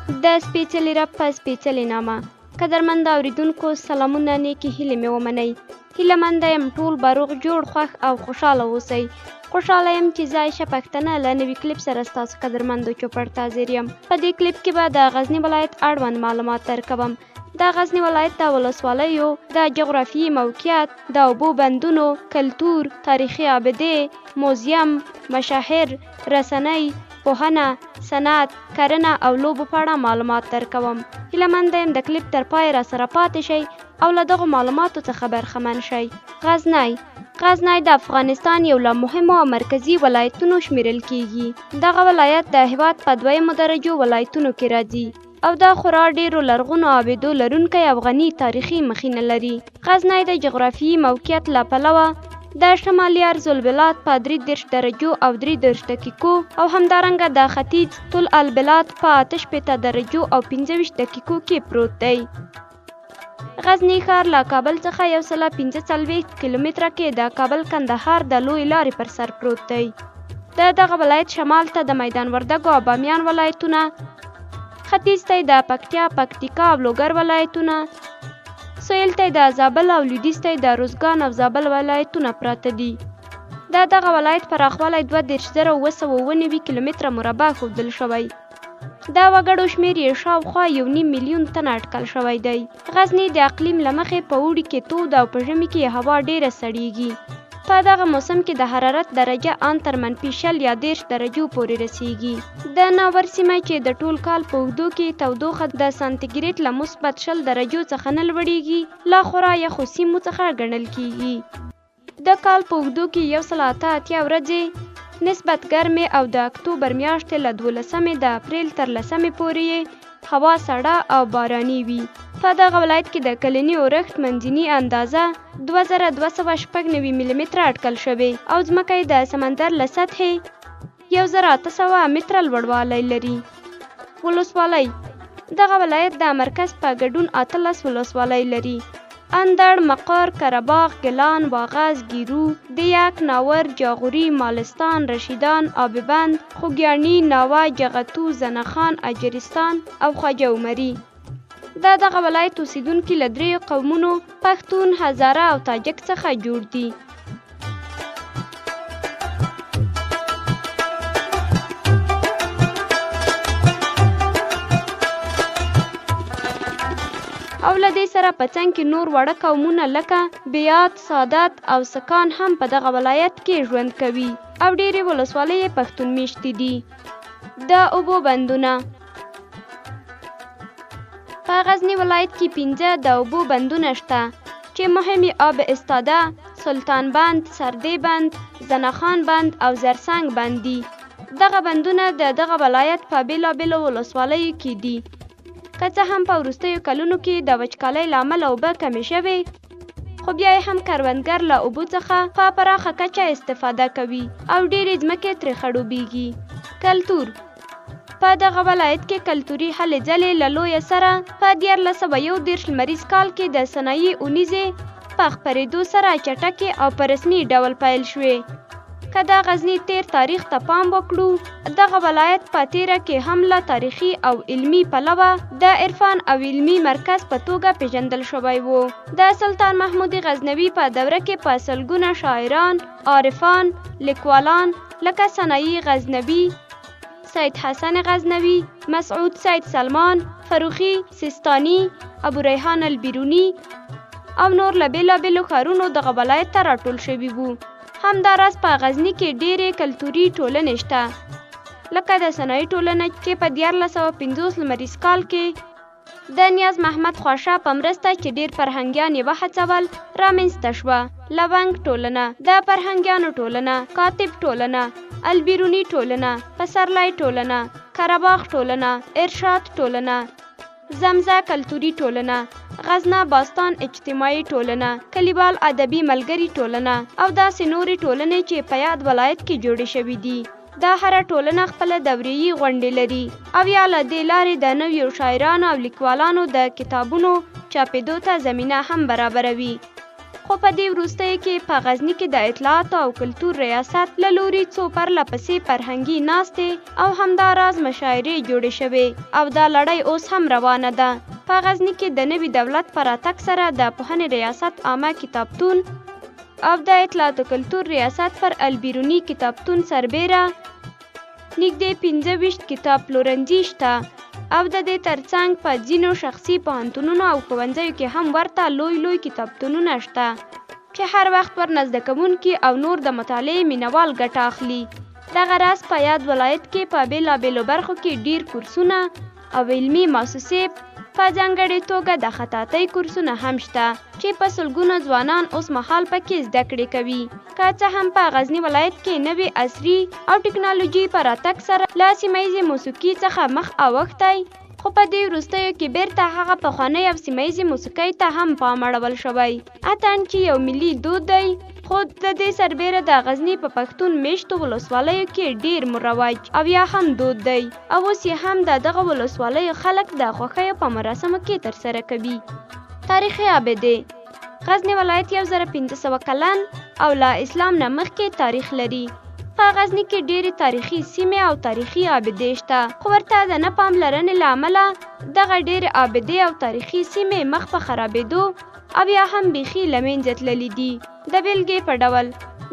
د سپېڅلي رب په سپېڅلي نامه. قدرمند اورېدونکو سلامونه، نیکې هیلې مې ومنئ. هیله یم ټول به روغ جوړ خوښ او خوشحاله اوسئ. خوشحاله یم چې زه عایشه پښتنه له نوي کلیپ سره ستاسو قدرمندو چوپړ ته حاضر یم. په دې کلیپ کې به د غزني ولایت اړوند معلومات درکوم. د غزني ولایت د ولسوالیو د جغرافیایي موقعیت، د اوبو بندونو، کلتور، تاریخي ابدې، موزیم، مشاهیر، رسنۍ، پوهنه، صنعت، کرنه او لوبو په اړه معلومات درکوم. هیله یم د کلیپ تر پای را سره پاتې شئ او له دغو معلوماتو څخه برخمن شئ. غزنی د افغانستان یو له مهمو او مرکزي ولایتونو شمیرل کیږي. دغه ولایت د هېواد په دویمو درجو ولایتونو کې راځي او دا خورا ډیرو لرغونو آبادو لرونکی او غني تاریخي مخینه لري. غزنی د جغرافیایي موقعیت له پلوه د شمالي ارضالبلاد په 33 درجو او 33 دقیقو او همدارنګه د ختیځ طول البلاد په 58 درجو او 25 دقیقو کې پروت دی. غزني ښار له کابل څخه 145 کیلومتره کې د کابل کندهار د لوی لارې پر سر پروت دی. د دغه ولایت شمال ته د میدان وردګو او بامیان ولایتونه، ختیځ ته د پکتیا، پکتیکا او لوګر ولایتونه، سویل ته د زابل او لویدیځ ته د روزګان او زابل ولایتونه پراته دي. د دغه ولایت پراخوالی 23999 کیلومتره مربع ښودل شوی. د وګړو شمېر یې شاوخوا 1.5 میلیون تنه اټکل شوی دی. غزني د اقلیم له مخې په اوړي کې تود او په ژمي کې هوا ډیره سړیږي. په دغه موسم کې د حرارت درجه ان تر -20 یا 30 درجو پورې رسیږي. د ناور سیمه چې د ټول کال په اوږدو کې تودوخه د سانتیګریډ له مثبت 20 درجو څخه نه لوړیږي، لا خورا یخو سیمو څخه ګڼل کیږي. د کال په اوږدو کې 188 ورځې نسبت ګرمې او د اکتوبر میاشتې له 12 د اپریل تر 10 پورې هوا سړه او باراني وي. په دغه ولایت کې د کلني اورښت منځني اندازه 2296 ملي متره اټکل شوې او ځمکه یې د سمندر له سطحې 1800 متره لوړوالی لري. ولسوالۍ: دغه ولایت د مرکز په ګډون 18 ولسوالۍ لري: اندړ، مقر، کره‌باغ، ګیلان، واغظ، ګیرو، دیک، ناور، جاغوري، مالستان، رشیدان، آببند، خوږیاڼي، ناوه، جغتو، زنخان، اجرستان او خواجه عمري. د دغه ولایت اوسیدونکي له 3 قومونو پښتون، هزاره او تاجک څخه جوړ دي. او له دې سره په څنګ کې نور واړه قومونه لکه بیات، سادات او سکان هم په دغه ولایت کې ژوند کوي او ډېرې ولسوالۍ یې پښتون میشتې دي. د اوبو بندونه: په غزني ولایت کې 15 د اوبو بندونه شته چې مهم یې آب استاده، سلطان بند، سردې بند، زنخان بند او زرسنګ بند دي. دغه بندونه د دغه ولایت په بېلابېلو ولسوالیو کې دي. که څه هم په وروستیو کلونو کې د وچکالۍ له امله اوبه کمې شوې، خو بیا یې هم کروندګر له اوبو څخه په پراخه کچه استفاده کوي او ډېرې ځمکې ترې خړوبېږي. کلتور: په دغه ولایت کې کلتوري هلې ځلې له لویه سره په 1941 لمریز کال کې د صنایع اونیزې په خپرېدو سره چټکې او په رسمي ډول پیل شوې. که د غزني تیر تاریخ ته پام وکړو، دغه ولایت په تیره کې هم له تاریخي او علمي پلوه د عرفان او علمي مرکز په توګه پیژندل شوی و. د سلطان محمود غزنوي په دوره کې په سلګونه شاعران، عارفان، لیکوالان لکه ثنایی غزنوي، سید حسن غزنوي، مسعود سید سلمان، فروخي سیستاني، ابو ریحان البیروني او نور له بېلابېلو ښارونو دغه ولایت ته راټول شوي وو. همداراز په غزني کې ډېرې کلتوري ټولنې شته، لکه د ثنایی ټولنه چې په 1450 لمریز کال کې د نیاز محمد خواشه په مرسته چې ډېر فرهنګیان یې وهڅول رامنځته شوه. لونګ ټولنه، د فرهنګیانو ټولنه، کاتب ټولنه، البیروني ټولنه، پسرلی ټولنه، کره‌باغ ټولنه، ارشاد ټولنه، زمزه کلتوري ټولنه، غزنه باستان اجتماعي ټولنه، کلیوال ادبي ملګري ټولنه او داسې نورې ټولنې چې په یاد ولایت کې جوړې شوي دي. دا هره ټولنه خپله دوریي غونډې لري او یا له دې لارې د نویو شاعرانو او لیکوالانو د کتابونو چاپېدو ته زمینه هم برابروي. خو په دې وروستیو کې په غزني کې د اطلاعاتو او کلتور ریاست له لوري څو پرله پسې فرهنګي ناستې او همداراز مشاعرې جوړې شوې او دا لړۍ اوس هم روانه ده. په غزني کې د نوي دولت په راتګ سره د پوهنې ریاست عامه کتابتون او د اطلاعات و کلتور ریاست پر البیروني کتابتون سربیره نږدې 25 کتاب پلورنځي شته او د دې ترڅنګ په ځینو شخصي پوهنتونونو او ښوونځیو کې هم ورته لوی کتابتونونه شته چې هر وخت ور زده کوونکي او نور د مطالعې مینوال ګټه اخلي. دغه راز په یاد ولایت کې په بېلابېلو برخو کې ډیر کورسونه او علمي مؤسسې په ځانګړې توګه د خطاطۍ کورسونه هم شته چې په سلګونو ځوانان اوس مهال پکې زده کړې کوي. که څه هم په غزني ولایت کې نوې عصري او ټکنالوژي په راتګ سره له سیمه ییزې موسیقي څخه مخ اوښتی، خو په دې وروستیو کې بیرته هغه پخوانۍ او سیمه ییزې موسیقۍ ته هم پام اړول شوی. اتڼ چې یو ملي دود دی، خو د دې سربیره د غزني په پښتون میشتو ولسوالیو کې ډیر مروج او یا هم دود دی او اوس یې هم د دغه ولسوالیو خلک د خوښیو په مراسمو کې ترسره کوي. تاریخي ابدې غزني ولایت 1500 کلن او لا اسلام نه مخکې تاریخ لري. په غزني کې ډېرې تاریخي سیمې او تاریخي ابدې شته، خو ورته د نه پاملرنې له امله دغه ډېرې ابدې او تاریخي سیمې مخ په خرابېدو او یا هم بیخي له منځه تللي دي. د بیلګې په ډول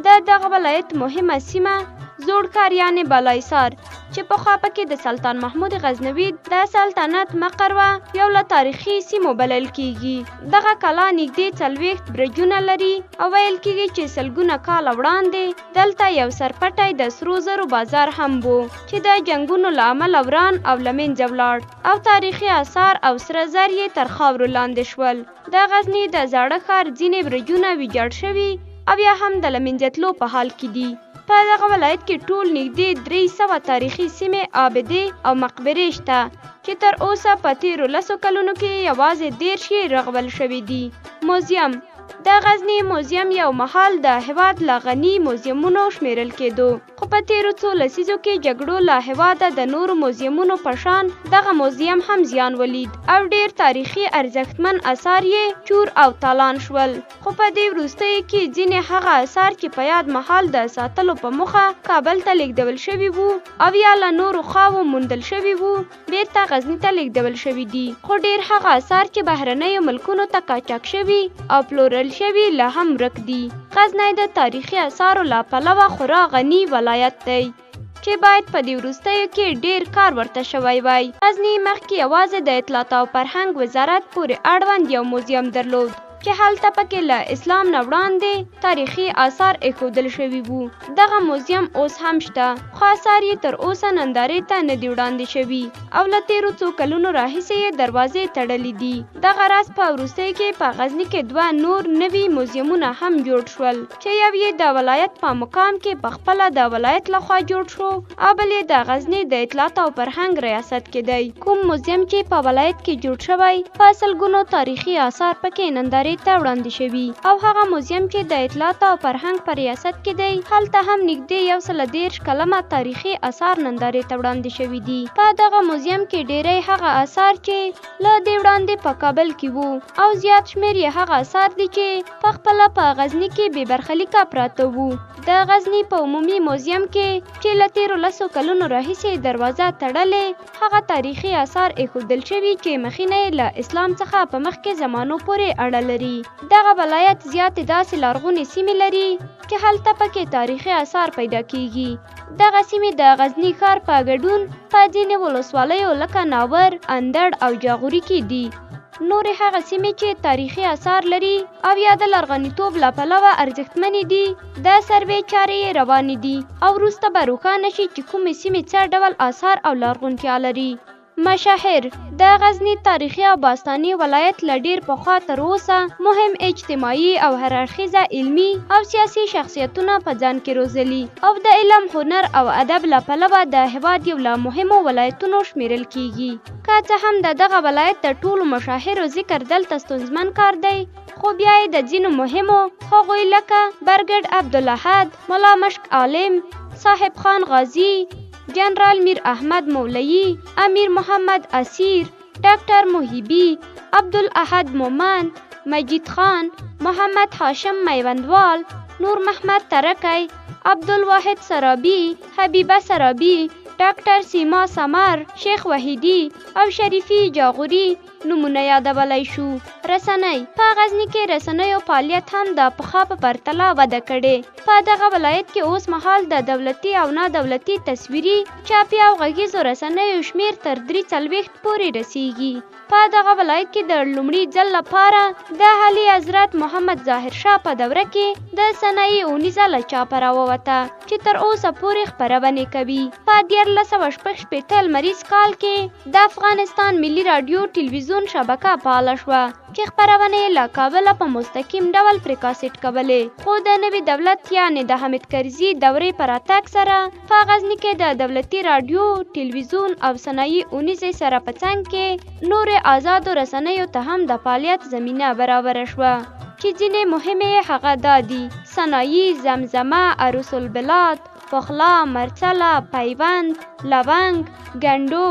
د دغه ولایت مهمه سیمه زوړکار یعنې بالایسار چې پخوا پکې د سلطان محمود غزنوي د سلطنت مقر وه یو له تاریخي سیمو بلل کیږي. دغه کلا نږدې 40 برجونه لري او ویل کیږي چې سلګونه کاله وړاندې دلته یو سرپټی د سرو زرو بازار هم و چې د جنګونو له امله وران او له منځه ولاړ او تاریخي آثار او سره زر یې تر خاورو لاندې شول. د غزني د زاړه ښار ځینې برجونه ویجاړ شوي او یا هم د له منځه تلو په حال کې دي. په دغه ولایت کې ټول نږدې 300 تاریخي سیمې، آبدې او مقبرې شته چې تر اوسه په تیرو 10 کلونو کې یوازې 13 یې رغول شوي دي. موزیم د غزني موزیم یو مهال د هېواد له غني موزیمونو شمیرل کېدو، خو په تیرو څو لسیزو کې جګړو له هېواده د نورو موزیمونو په شان دغه موزیم هم زیان ولید او ډیر تاریخي ارزښتمن اثار یې چور او تالان شول. خو په دې وروستیو کې ځینې هغه اثار چې په یاد مهال د ساتلو په موخه کابل ته لیږدول شوي وو او یا له نورو خواوو موندل شوي وو بیرته غزني ته لیږدول شوي دي. خو ډیر هغه اثار چې بهرنیو ملکونو ته قاچاق شوي او پلورل شوي لا هم ورک دي. غزنی د تاریخي اثارو له پلوه خورا غني ولایت دی چې باید په دې وروستیو کې ډیر کار ورته شوی وای. غزني مخکې یوازې د اطلاعات او فرهنګ وزارت پورې اړوند یو موزیم درلود چې هلته پکې له اسلام نه وړاندې تاریخي آثار ایښودل شوي وو. دغه موزیم اوس هم شته، خو آثار یې تر اوسه نندارې ته نه دي وړاندې شوي او له تیرو څو کلونو راهیسې یې دروازې تړلې دي. دغه راز په وروستیو کې په غزني کې 2 نور نوي موزیمونه هم جوړ شول چې یو یې د ولایت په مقام کې پخپله د ولایت لخوا جوړ شو او بل یې د غزني د اطلاعات او فرهنګ ریاست کې دی. کوم موزیم چې په ولایت کې جوړ شوی په سلګونو تاریخي آثار پکې نندارې ته وړاندې شوي او هغه موزیم چې د اطلاعات او فرهنګ په ریاست کې دی هلته هم نږدې 113 کلمه تاریخي آثار نندارې ته وړاندې شوي دي. په دغه موزیم کې ډیری هغه آثار چې له دې وړاندې په کابل کې وو او زیات شمېر یې هغه آثار دي چې پخپله په غزني کې بې برخلیکه پراته وو. د غزني په عمومي موزیم کې چې له تیرو 10 کلونو راهیسې دروازه تړلې هغه تاریخي آثار ایښودل شوي چې مخینه یې له اسلام څخه په مخکې زمانو پورې اړه لري. دغه ولایت زیاتې داسې لرغونې سیمې لري چې هلته پکې تاریخي آثار پیدا کیږي. دغه سیمې د غزني ښار په ګډون په ځینې ولسوالیو لکه ناور، اندړ او جاغوري کې دي. نورې هغه سیمې چې تاریخي آثار لري او یا د لرغونیتوب له پلوه ارزښتمنې دي د سروې چارې یې روانې دي او وروسته به روښانه شي چې کومې سیمې څه ډول آثار او لرغونتیا لري. مشاهر د غزني تاریخي او باستاني ولایت له ډیر پخوا تر اوسه مهم اجتماعي او هررخیزه علمي او سیاسي شخصیتونه په ځان کې روزلي او د علم، هنر او ادب له پلوه د هېواد یو له مهمو ولایتونو شمیرل کیږي. که څه هم د دغه ولایت د ټولو مشاهرو ذکر دلته ستونزمن کار دی، خو بیا یې د ځینو مهمو هغوی لکه برګډ عبدالاحد، ملا مشک عالم، صاحب خان غازي، جنرال میر احمد مولوی، امیر محمد اسیر، ډاکټر محیبی، عبدالاحد مومند، مجید خان، محمد هاشم میوندوال، نور محمد ترکی، عبدالواحد سرابی، حبیبه سرابی، ډاکټر سیما سمر، شیخ وحیدی او شریفی جاغوری نمونه یادولی شو. رسنۍ په غزني کې رسنیو فعالیت هم د پخوا په پرتله وده کړې. په دغه ولایت کې اوس مهال د دولتي او نه دولتي تصویري، چاپي او غږیزو رسنیو شمیر تر 43 پورې رسیږي. په دغه ولایت کې د لومړي ځل لپاره د اعلی حضرت محمد ظاهر شاه په دوره کې د سنې 19 له چاپه راووته چې تر اوسه پورې خپرونې کوي. په 1966 لمریز کال کې د افغانستان ملي راډیو ټلویزیون شبکه فعاله شوه چې خپرونې له کابل په مستقیم ډول پرې کاسټ کولې. خو د نوي دولت یعنې د حامد کرزي دورې په راتګ سره په غزني کې د دولتي راډیو، ټلویزیون او صنایع اونیزې سره په څنګ کې نورې آزادو رسنیو ته هم د فعالیت زمینه برابره شوه چې ځینې مهمې هغه دا دي: صنایع، زمزمه، عروس البلاد، پخلا، مرچله، پیوند، لونګ، ګنډو،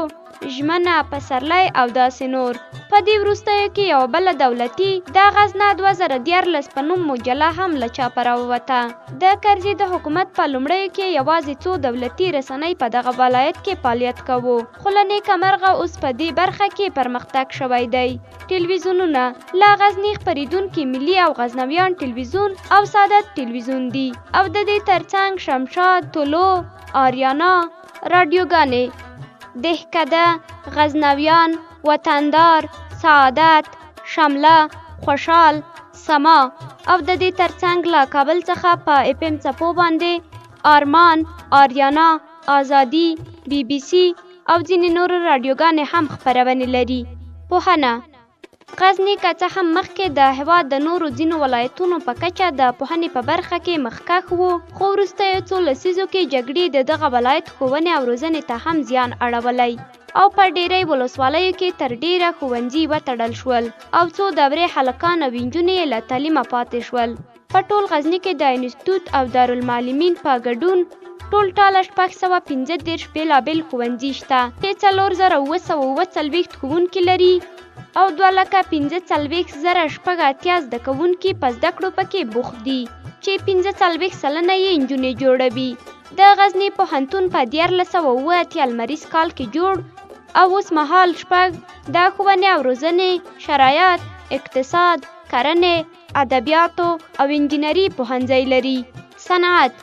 ژمنه، پسرلی او داسې نور. په دې وروستیو کې یوه بله دولتي د غزنه 2014 په نوم مجله هم له چاپه راووته. د کرزي د حکومت په لومړیو کې یوازې څو دولتي رسنۍ په دغه ولایت کې فعالیت کوو، خو له نیکه مرغه اوس په دې برخه کې پرمختګ شوی دی. ټلویزیونونه له غزني خپرېدونکي ملي او غزنویان ټلویزیون او سعادت ټلویزیون دي، او د دې ترڅنګ شمشاد، طلوع، آریانا، راډیوګانې، دهکده، غزنویان، وطندار، سعادت، شمله، خوشحال، سما او د دې ترڅنګ له کابل څخه په FM څپو باندې آرمان، آریانا، آزادي، BBC او ځینې نور راډیوګانې هم خپرونې لري. پوهنه: غزني که څه هم مخکې د هېواد د نورو ځینو ولایتونو په کچه د پوهنې په برخه کې مخکښ و، خو وروستیو څو لسیزو کې جګړې د دغه ولایت ښوونې او روزنې ته هم زیان اړولی او په ډېری ولسوالیو کې تر ډېره ښوونځي وتړل شول او څو دورې هلکان او نجونې یې له تعلیمه پاتې شول. په ټول غزني کې د انسټیټوټ او دارالمعلمین په ګډون ټول ټاله 645 بېلابېل ښوونځي شته چې 4740 ښوونکي لري او 2,45,000 شپږ اتیا زده کوونکي په زده کړو پکې بوخت دي چې 45 سلنه یې نجونې جوړوي. د غزني پوهنتون په 1978 لمریز کال کې جوړ او اوس مهال شپږ د ښوونې او روزنې، شرایط، اقتصاد، کرنې، ادبیاتو او انجینري پوهنځی لري. صنعت: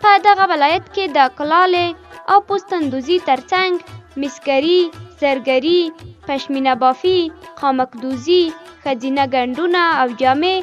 په دغه ولایت کې د کلالې او پوستندوزي ترڅنګ مسګري، زرګري، پشمینه بافي، خامکدوزي، ښځینه ګنډونه او جامې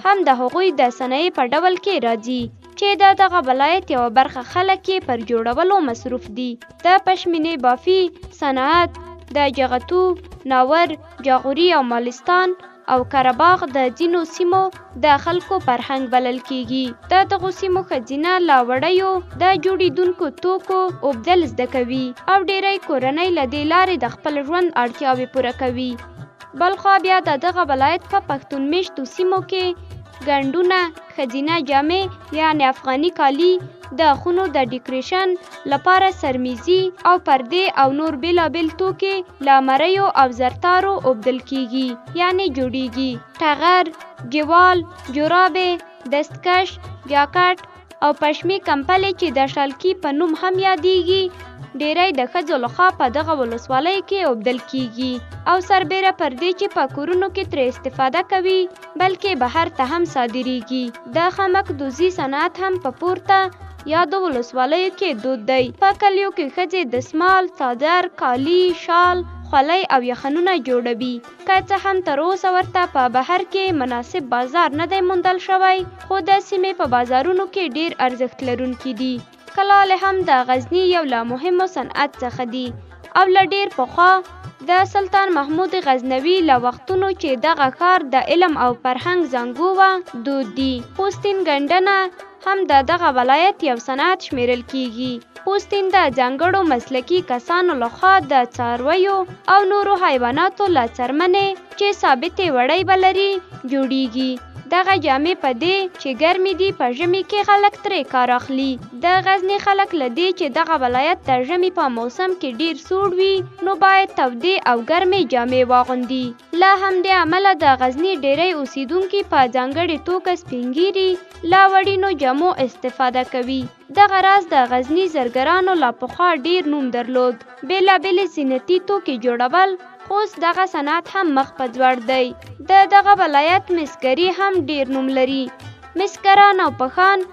هم د هغوی د صنایع په ډول کې راځي چې د دغه ولایت یوه برخه خلک یې پر جوړولو مصروف دي. د پشمینې بافي صنعت د جغتو، ناور، جاغوري او مالستان او کرباغ د ځینو سیمو د خلکو فرهنګ بلل کیږي. د دغو سیمو ښځینه له وړیو د جوړېدونکو توکو اوبدل زده کوي او ډېری کورنۍ له دې لارې د خپل ژوند اړتیاوې پوره کوي. بلخوا بیا د دغه ولایت په پښتون میشتو سیمو کې ګنډونه، ښځینه جامې یعنې افغاني کالي، د خونو د ډیکوریشن لپاره سرمیزي او پردې او نور بیلابیل توکي له مریو او زرتارو اوبدل کیږي یعنی جوړیږي. ټغر، جوال، جورابې، دستکش، جاکټ او پشمي کمپلې چې د شالکي په نوم هم یادیږي ډیری د ښځو لخوا په دغه ولسوالۍ کې اوبدل کیږي او سربیره پردې چې په کورونو کې ترې استفاده کوي بلکې بهر ته هم صادریږي. د خامکدوزي صنعت هم په پورته یادو ولسوالیو کې دود دی. په کلیو کې ښځې دستمال، څادر، کالي، شال، خولۍ او یخنونه جوړوي. که څه هم تر اوسه ورته په بهر کې مناسب بازار نه دی موندل شوی خو د سیمې په بازارونو کې ډیر ارزښت لرونکي دي. کلالې هم د غزني یو له مهمو صنعت څخه دي او له ډیر پخوا د سلطان محمود غزنوي له وختونو چې دغه ښار د علم او فرهنګ زانګو وه دود دي. پوستین ګنډنه هم د دغه ولایت یو صنعت شمیرل کیږي. پوستین د ځانګړو مسلکي کسانو لخوا د څارویو او نورو حیواناتو له څرمنې چې ثابتې وړۍ به لري جوړیږي. دغه جامې په دې چې ګرمې دي په ژمي کې خلک ترې کار اخلي. د غزني خلک له دې چې دغه ولایت د ژمي په موسم کې ډیر سوړ وي نو باید تودې او ګرمې جامې واغوندي. له همدې امله د غزني ډیری اوسیدونکي په ځانګړې توګه سپین ږیري له وړینو جامو استفاده کوي. دغه راز د غزني زرګرانو لا پخوا ډیر نوم درلود. بېلابېلې زینتي توکي جوړول خو اوس دغه صنعت هم مخ په ځوړ دی. د دغه ولایت مسګري هم ډیر نوم لري. مسګران او پښان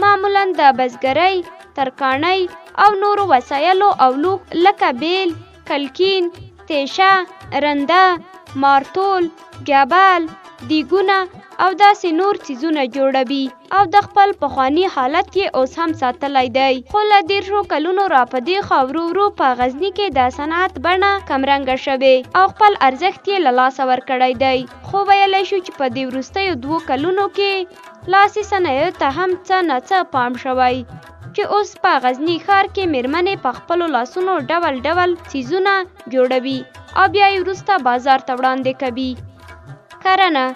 معمولا د بزګرۍ، ترکاڼۍ او نورو وسایلو او لوښ لکه بیل، کلکین، تیشه، رنده، مارتول، ګبل، دیګونه او داسې نور څیزونه جوړوي او د خپل پخواني حالت یې اوس هم ساتلی دی. خو له 10 کلونو را په دې خوا ورو ورو په غزني کې د صنعت بڼه کمرنګه شوې او خپل ارزښت یې له لاسه ورکړی دی. خو ویلی شو چې په دې وروستیو 2 کلونو کې لاسي صنایعو ته هم څه نه څه پام شوی چې اوس په غزني ښار کې میرمنې په خپلو لاسونو ډول ډول څیزونه جوړوي او بیا یې وروسته بازار ته وړاندې کوي. کرنه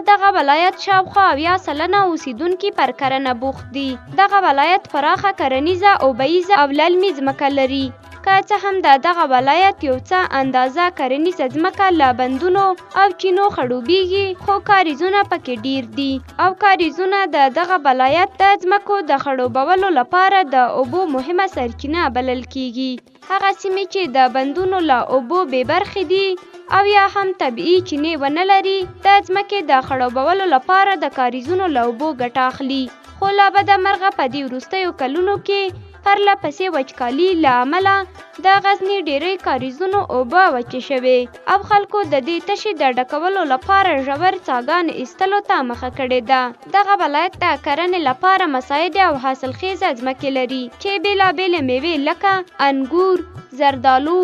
دغه ولایت شاوخوا 80 سلنه اوسیدونکي پر کرنه بوخت دي. دغه ولایت پراخه کرنیزه، اوبهیزه او للمي ځمکه لري. که څه هم د دغه ولایت یو څه اندازه کرنیزه ځمکه له بندونو او چینو خړوبیږي خو کاریزونه پکې ډیر دي او کاریزونه د دغه ولایت د ځمکو د خړوبولو لپاره د اوبو مهمه سرچینه بلل کیږي. هغه سیمې چې د بندونو له اوبو بې برخې دي او یا هم طبیعي چینې ونه لري د ځمکې د خړوبولو لپاره د کاریزونو له اوبو ګټه اخلي. خو لا بده مرغه په دې وروستیو کلونو کې پرله پسې وچکالي له امله د غزني ډیری کاریزونو اوبه وچې شوې او خلکو د دې تشې د ډکولو لپاره ژور څاګانې ایستلو ته مخه کړې ده. دغه ولایت د کرنې لپاره مساعدې او حاصلخیزه ځمکې لري چې بېلابېلې میوې لکه انګور، زردالو،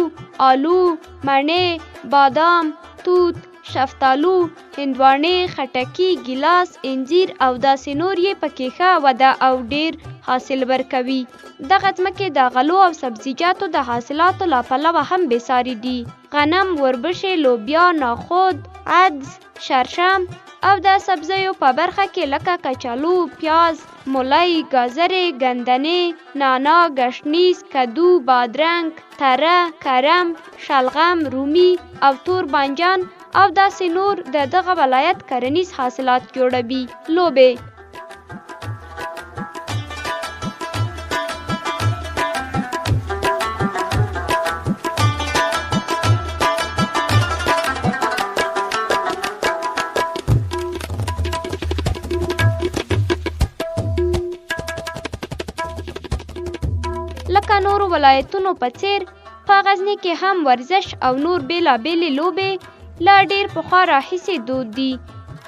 آلو، مڼې، بادام، توت، شفتالو، هندواڼې، خټکي، ګیلاس، انجیر او داسې نور یې پکې ښه وده او ډیر حاصل ورکوي. دغه ځمکې د غلو او سبزیجاتو د حاصلاتو له پلوه هم بېساري دي. غنم، وربشې، لوبیا، نخود، عدس، شرشم او د سبزیو په برخه کې لکه کچالو، پیاز، مولی، ګازرې، ګندنې، نعنا، ګشنیز، کدو، بادرنګ، تره، کرم، شلغم، رومي او تور بانجان او داسې نور د دغه ولایت کرنیز حاصلات جوړوي. لوبې لکه نورو ولایتونو په څیر په غزني کې هم ورزش او نور بېلابېلې لوبې لا ډېر پخوا راهیسې دود دي.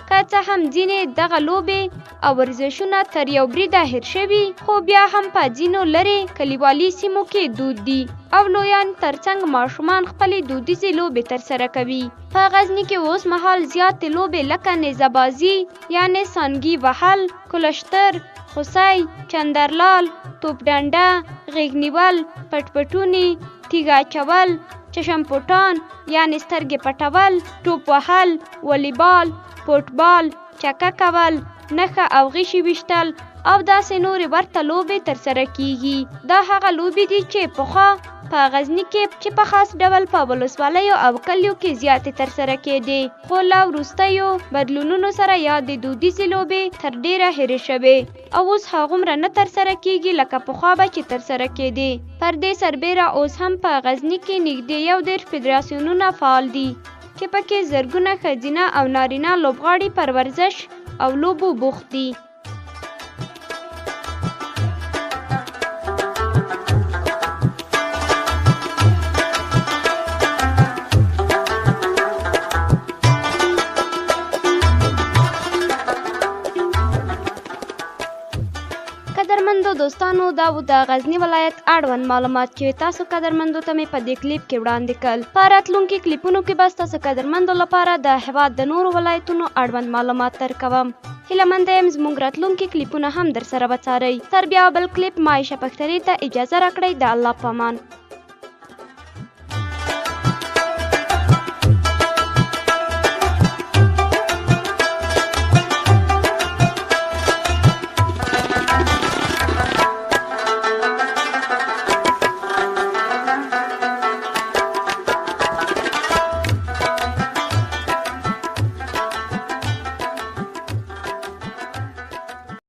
که څه هم ځینې دغه لوبې او ورزشونه تر یو بریده هېر شوي خو بیا هم په ځینو لرې کلیوالي سیمو کې دود دي او لویان ترڅنګ ماشومان خپلې دودیزې لوبې ترسره کوي. په غزني کې اوس مهال زیاتې لوبې لکه نیزه‌بازي یعنې سانګي وهل، کلشتر، خوسی، چندرلال، توپ ډنډه، غېږ نیول، پټپټوني، تیږه اچول، چشم پټان یعنې سترګې پټول، ټوپ وهل، والیبال، فوټبال، چکه کول، نښه او غشي ویشتل او داسې نورې ورته لوبې ترسره کیږي. دا هغه لوبې دي چې پخوا په غزني کې چې په خاص ډول په ولسوالیو او کلیو کې زیاتې ترسره کېدې خو له وروستیو بدلونونو سره یا د دودیزې لوبې تر ډېره هېرې شوې او اوس هغومره نه ترسره کېږي لکه پخوا به چې ترسره کېدې. پر دې سربیره اوس هم په غزني کې نږدې 11 فدراسیونونه فعال دي چې پکې زرګونه ښځینه او نارینه لوبغاړي پر ورزش او لوبو بوخت دي. قدرمندو دوستانو دا و د غزني ولایت اړوند معلومات چې تاسو قدرمندو ته مې په دې کلیپ کې وړاندې کړل. په راتلونکي کلیپونو کې به ستاسو قدرمندو لپاره د هېواد د نورو ولایتونو اړوند معلومات درکوم. هیله منده یم زموږ راتلونکي کلیپونه هم در سره به څارئ. تر بیا بل کلیپ ما عایشه پختري ته اجازه راکړئ. د الله په امان.